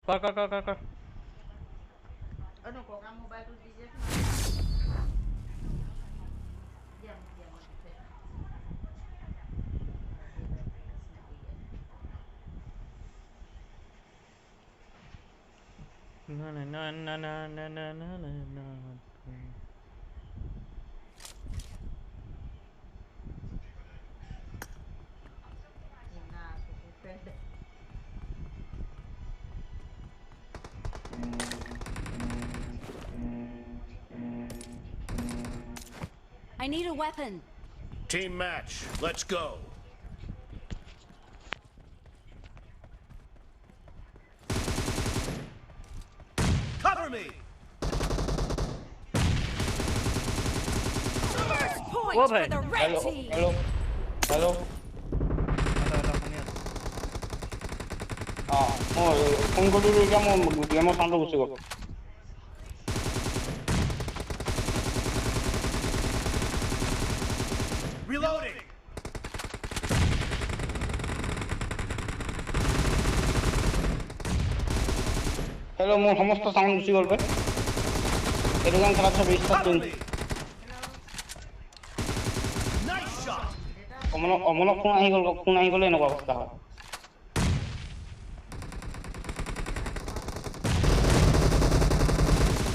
कर अनुको का मोबाइल तो दीजिए ना ना ना ना ना ना ना ना ना ना I need a weapon. Team match. Let's go. Cover me. First point Whoa, for bhai. the red team. Hello. phone ko dulu kamu game santu gusi ko. Reloading. Hello, mo samosto sound gusi golpe. Eto gan khala chabe start Cover din. me. Nice shot. Omono phone ahi gol eno অবস্থা হয়.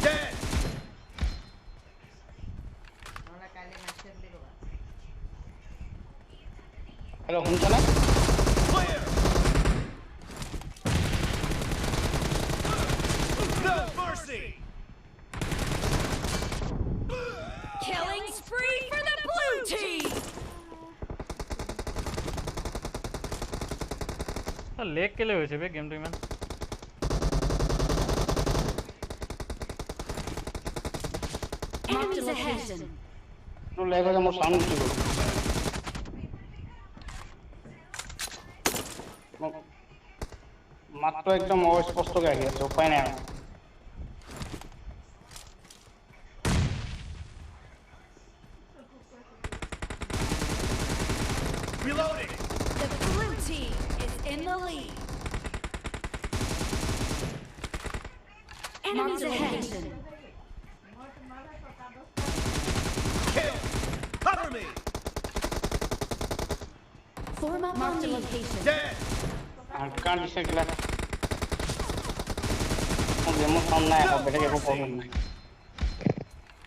Dead. Hello, শুনছ না? Clear. No mercy. Killing spree for the blue team. Leg কেলে হৈছে বে গেমটো ইমান Enemies ahead. তো leg হয়ে মোর সাউন্ড গুছি গল. মাত্র একদম অস্পষ্ট কে আহি আছে উপায় নাই. Reloading. The blue team is in the lead. Enemies ahead. Kill. Cover me. Form up on location. Dead. Can't decide kila. Mo game sound নাই আকৌ বেলেগ একো প্ৰবলেম নাই.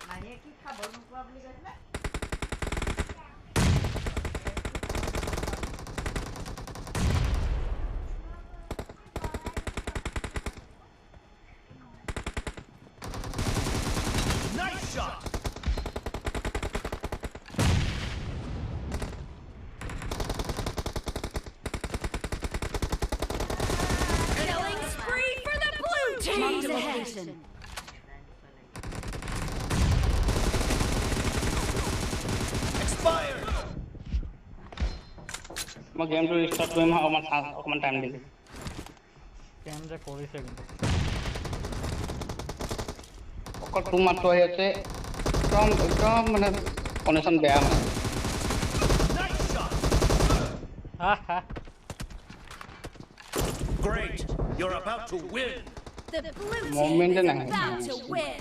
মানিয়ে কি খাব নোপোৱা বুলি কৈছিলে Nice shot. Killing spree for the blue team. Expired. মই গেমটো ৰিস্টার্ট কৰিম অকমান টাইম দিম. কেম যে কৰিছে কিন্তু অকল টু মাত্র আহি আছে একদম মানে কনেকশন বেয়া মানে. Nice shot. আহা Great. You're about to win. The blue team Moment is and a half. about to win.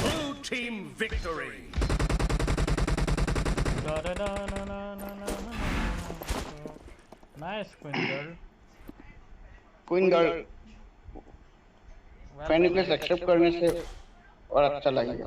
Blue team victory. Nice queen girl queen girl friend request accept करने से और अच्छा लगेगा.